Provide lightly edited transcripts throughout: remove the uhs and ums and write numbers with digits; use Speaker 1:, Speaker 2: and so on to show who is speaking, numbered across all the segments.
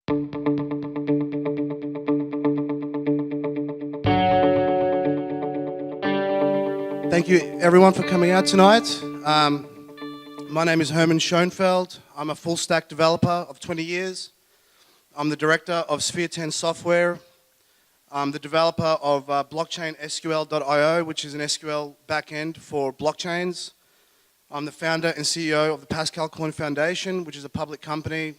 Speaker 1: Thank you everyone for coming out tonight. My name is Herman Schoenfeld. I'm a full stack developer of 20 years. I'm the director of Sphere 10 Software. I'm the developer of blockchain SQL.io, which is an SQL backend for blockchains. I'm the founder and CEO of the PascalCoin Foundation, which is a public company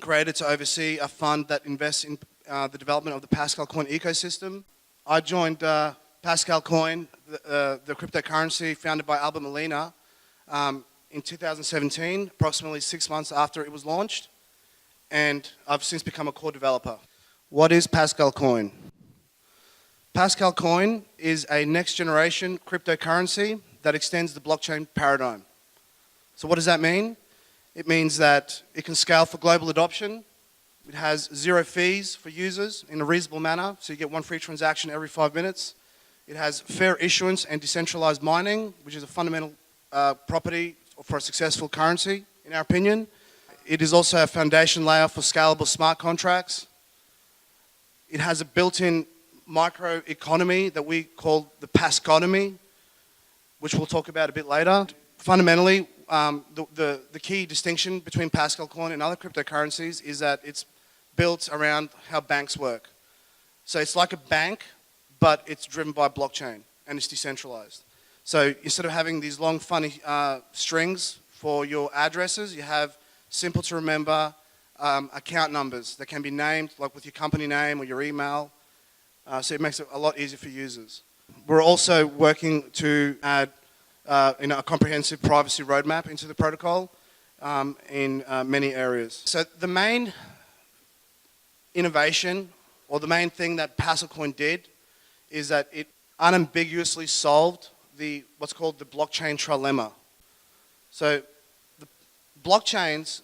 Speaker 1: created to oversee a fund that invests in the development of the PascalCoin ecosystem. I joined PascalCoin, the cryptocurrency founded by Molina, in 2017, approximately 6 months after it was launched, and I've since become a core developer. What is PascalCoin? PascalCoin is a next generation cryptocurrency that extends the blockchain paradigm. So what does that mean? It means that it can scale for global adoption. It has 0 fees for users in a reasonable manner, so you get 1 free transaction every 5 minutes. It has fair issuance and decentralized mining, which is a fundamental property for a successful currency, in our opinion. It is also a foundation layer for scalable smart contracts. It has a built-in microeconomy that we call the Pasconomy, which we'll talk about a bit later. Fundamentally, the key distinction between PascalCoin and other cryptocurrencies is that it's built around how banks work. So it's like a bank, but it's driven by blockchain and it's decentralized. So instead of having these long, funny strings for your addresses, you have simple to remember account numbers that can be named, like with your company name or your email. So it makes it a lot easier for users. We're also working to add a comprehensive privacy roadmap into the protocol in many areas. So the main innovation, or the main thing that PascalCoin did, is that it unambiguously solved what's called the blockchain trilemma. So the blockchains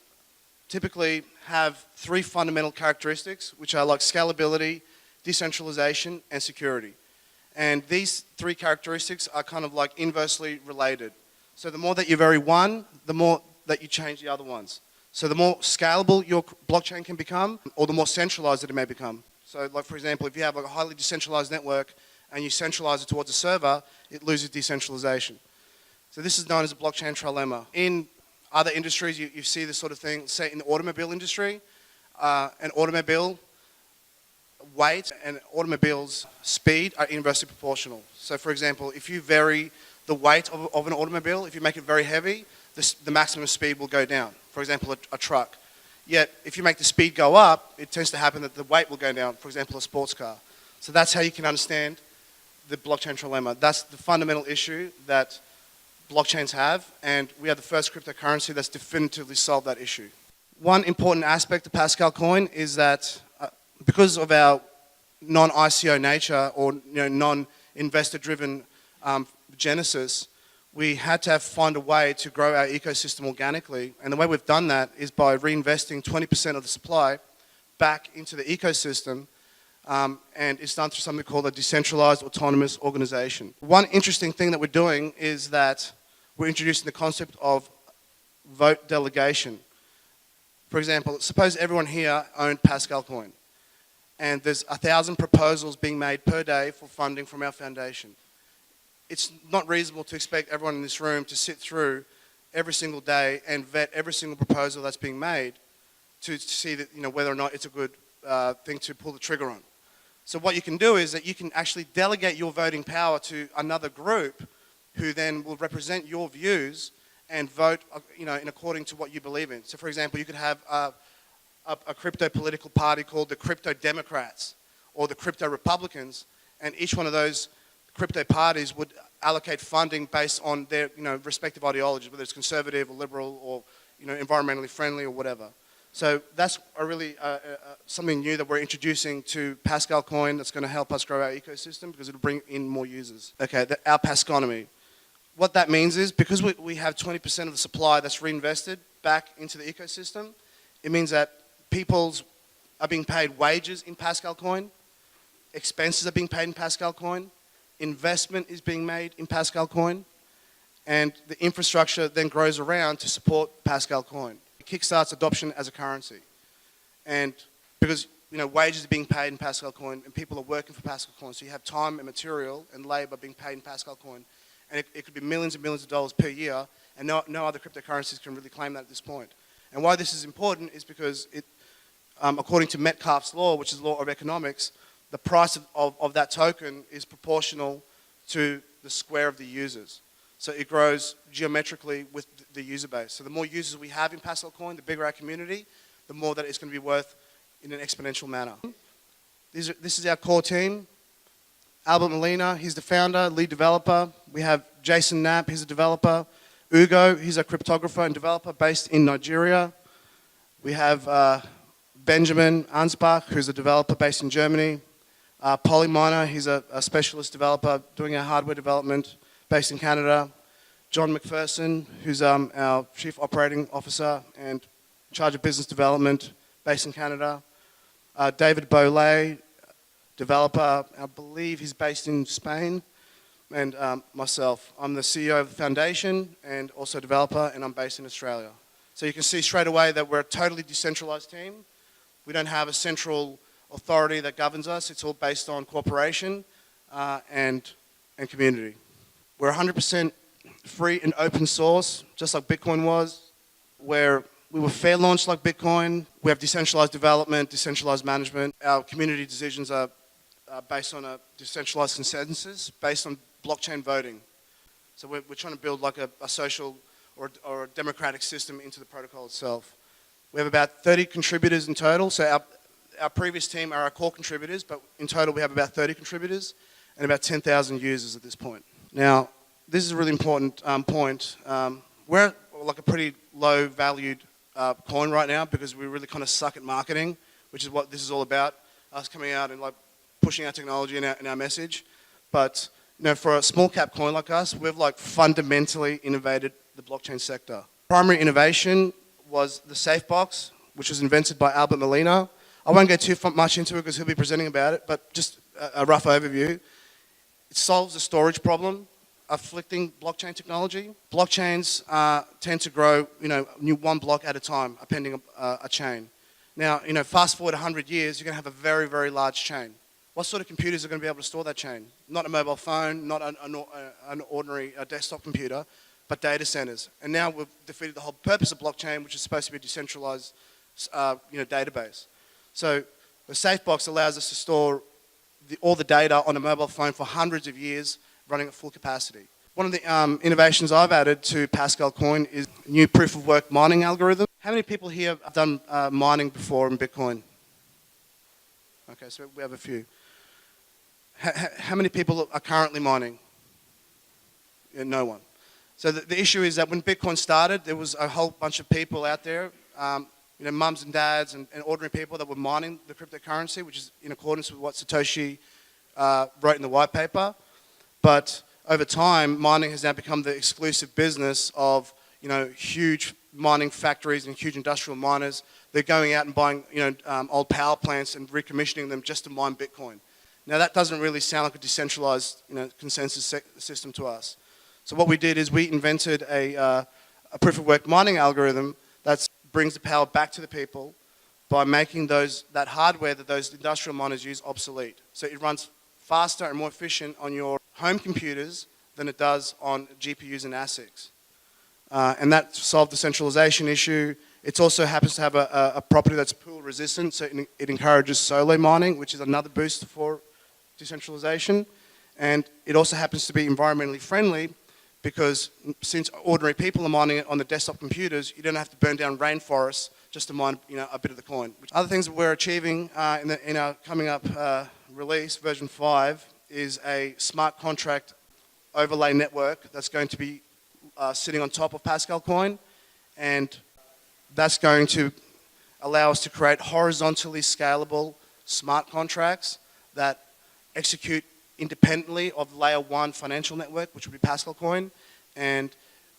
Speaker 1: typically have 3 fundamental characteristics, which are like scalability, decentralization, and security. And these 3 characteristics are kind of like inversely related. So the more that you vary one, the more that you change the other ones. So the more scalable your blockchain can become, or the more centralized that it may become. So like, for example, if you have like a highly decentralized network and you centralize it towards a server, it loses decentralization. So this is known as a blockchain trilemma. In other industries, you see this sort of thing. Say in the automobile industry, an automobile weight and automobile's speed are inversely proportional. So for example, if you vary the weight of an automobile, if you make it very heavy, the maximum speed will go down. For example, a truck. Yet, if you make the speed go up, it tends to happen that the weight will go down, for example, a sports car. So that's how you can understand the blockchain trilemma. That's the fundamental issue that blockchains have, and we are the first cryptocurrency that's definitively solved that issue. One important aspect of PascalCoin is that because of our non-ICO nature, or non-investor-driven genesis, we had to find a way to grow our ecosystem organically. And the way we've done that is by reinvesting 20% of the supply back into the ecosystem. And it's done through something called a decentralized autonomous organization. One interesting thing that we're doing is that we're introducing the concept of vote delegation. For example, suppose everyone here owned PascalCoin, and there's 1,000 proposals being made per day for funding from our foundation. It's not reasonable to expect everyone in this room to sit through every single day and vet every single proposal that's being made to see that, whether or not it's a good thing to pull the trigger on. So what you can do is that you can actually delegate your voting power to another group who then will represent your views and vote in according to what you believe in. So for example, you could have a crypto political party called the Crypto Democrats or the Crypto Republicans, and each one of those crypto parties would allocate funding based on their respective ideologies, whether it's conservative or liberal or environmentally friendly or whatever. So that's something new that we're introducing to PascalCoin that's going to help us grow our ecosystem because it'll bring in more users. Okay, our Pasconomy. What that means is because we have 20% of the supply that's reinvested back into the ecosystem, it means that people are being paid wages in PascalCoin, expenses are being paid in PascalCoin, investment is being made in PascalCoin, and the infrastructure then grows around to support PascalCoin. It kickstarts adoption as a currency. and because wages are being paid in PascalCoin and people are working for PascalCoin, so you have time and material and labor being paid in PascalCoin, and it could be millions and millions of dollars per year, and no other cryptocurrencies can really claim that at this point. And why this is important is because according to Metcalfe's law, which is law of economics, the price of that token is proportional to the square of the users. So it grows geometrically with the user base. So the more users we have in PascalCoin, the bigger our community, the more that it's going to be worth in an exponential manner. This is our core team. Albert Molina, he's the founder, lead developer. We have Jason Knapp, he's a developer. Ugo, he's a cryptographer and developer based in Nigeria. We have Benjamin Ansbach, who's a developer based in Germany. Polyminer, he's a specialist developer doing our hardware development based in Canada. John MacPherson, who's our Chief Operating Officer and in charge of business development based in Canada. David Bolet, developer, I believe he's based in Spain. And myself, I'm the CEO of the foundation and also developer, and I'm based in Australia. So you can see straight away that we're a totally decentralized team. We don't have a central authority that governs us. It's all based on cooperation and community. We're 100% free and open source, just like Bitcoin was. We were fair launched like Bitcoin. We have decentralized development, decentralized management. Our community decisions are based on a decentralized consensus, based on blockchain voting. So we're trying to build like a social or a democratic system into the protocol itself. We have about 30 contributors in total. So our previous team are our core contributors, but in total we have about 30 contributors and about 10,000 users at this point. Now, this is a really important point. We're like a pretty low valued coin right now because we really kind of suck at marketing, which is what this is all about, us coming out and like pushing our technology and our message. But for a small cap coin like us, we've like fundamentally innovated the blockchain sector. Primary innovation was the safe box, which was invented by Albert Molina. I won't go too much into it because he'll be presenting about it, but just a rough overview. It solves the storage problem afflicting blockchain technology. Blockchains tend to grow, one block at a time, appending a chain. Now, fast forward 100 years, you're going to have a very, very large chain. What sort of computers are going to be able to store that chain? Not a mobile phone, not an ordinary desktop computer, but data centers. And now we've defeated the whole purpose of blockchain, which is supposed to be a decentralized, database. So the safe box allows us to store all the data on a mobile phone for hundreds of years, running at full capacity. One of the innovations I've added to PascalCoin is a new proof-of-work mining algorithm. How many people here have done mining before in Bitcoin? Okay, so we have a few. How many people are currently mining? Yeah, no one. So the issue is that when Bitcoin started, there was a whole bunch of people out there, mums and dads and ordinary people that were mining the cryptocurrency, which is in accordance with what Satoshi wrote in the white paper. But over time, mining has now become the exclusive business of huge mining factories and huge industrial miners. They're going out and buying old power plants and recommissioning them just to mine Bitcoin. Now that doesn't really sound like a decentralized consensus system to us. So what we did is we invented a proof-of-work mining algorithm that brings the power back to the people by making that hardware that those industrial miners use obsolete. So it runs faster and more efficient on your home computers than it does on GPUs and ASICs. And that solved the centralization issue. It also happens to have a property that's pool resistant, so it encourages solo mining, which is another boost for decentralization. And it also happens to be environmentally friendly because since ordinary people are mining it on the desktop computers, you don't have to burn down rainforests just to mine a bit of the coin. Other things that we're achieving in our coming up release, version 5, is a smart contract overlay network that's going to be sitting on top of PascalCoin, and that's going to allow us to create horizontally scalable smart contracts that execute independently of layer 1 financial network, which would be PascalCoin, and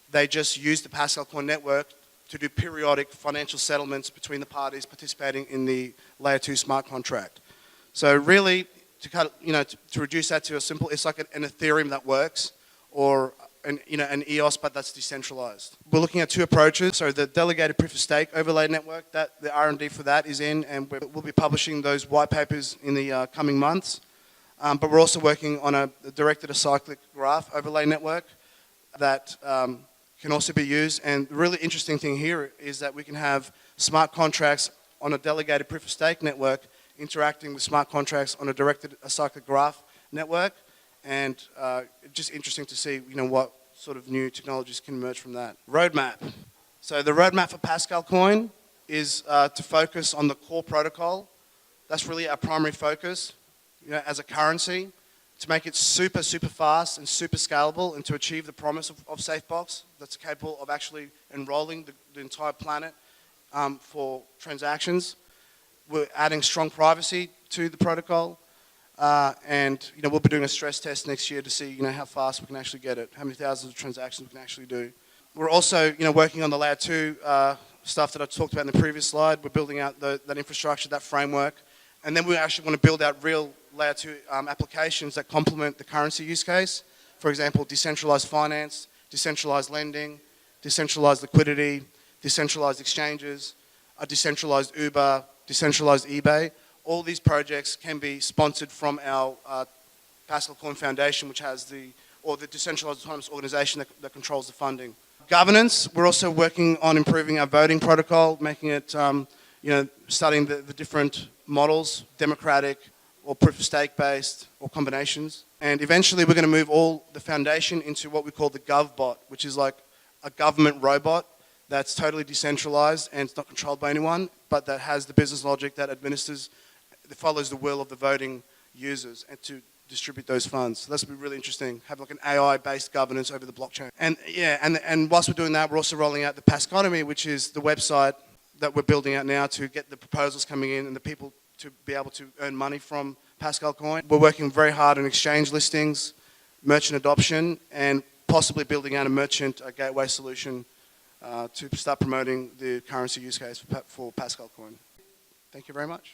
Speaker 1: they just use the PascalCoin network to do periodic financial settlements between the parties participating in the layer 2 smart contract. So really, to reduce that to a simple, it's like an Ethereum that works, or an EOS, but that's decentralized. We're looking at two approaches. So the delegated proof of stake overlay network, that the R&D for that is in, and we'll be publishing those white papers in the coming months. But we're also working on a directed acyclic graph overlay network that can also be used. And the really interesting thing here is that we can have smart contracts on a delegated proof of stake network interacting with smart contracts on a directed acyclic graph network. And just interesting to see, what sort of new technologies can emerge from that. Roadmap. So the roadmap for PascalCoin is to focus on the core protocol. That's really our primary focus, as a currency, to make it super, super fast and super scalable, and to achieve the promise of SafeBox that's capable of actually enrolling the entire planet for transactions. We're adding strong privacy to the protocol. And we'll be doing a stress test next year to see how fast we can actually get it, how many thousands of transactions we can actually do. We're also working on the layer 2 stuff that I talked about in the previous slide. We're building out that infrastructure, that framework, and then we actually want to build out real layer 2 applications that complement the currency use case. For example, decentralized finance, decentralized lending, decentralized liquidity, decentralized exchanges, a decentralized Uber, decentralized eBay. All these projects can be sponsored from our PascalCoin Foundation, which has the decentralized autonomous organization that controls the funding. Governance, we're also working on improving our voting protocol, making it, studying the different models, democratic or proof of stake based or combinations. And eventually we're going to move all the foundation into what we call the GovBot, which is like a government robot that's totally decentralized and it's not controlled by anyone, but that has the business logic that that follows the will of the voting users and to distribute those funds. So that's going to be really interesting, have like an AI-based governance over the blockchain. And whilst we're doing that, we're also rolling out the Pasconomy, which is the website that we're building out now to get the proposals coming in and the people to be able to earn money from PascalCoin. We're working very hard on exchange listings, merchant adoption, and possibly building out a merchant gateway solution to start promoting the currency use case for PascalCoin. Thank you very much.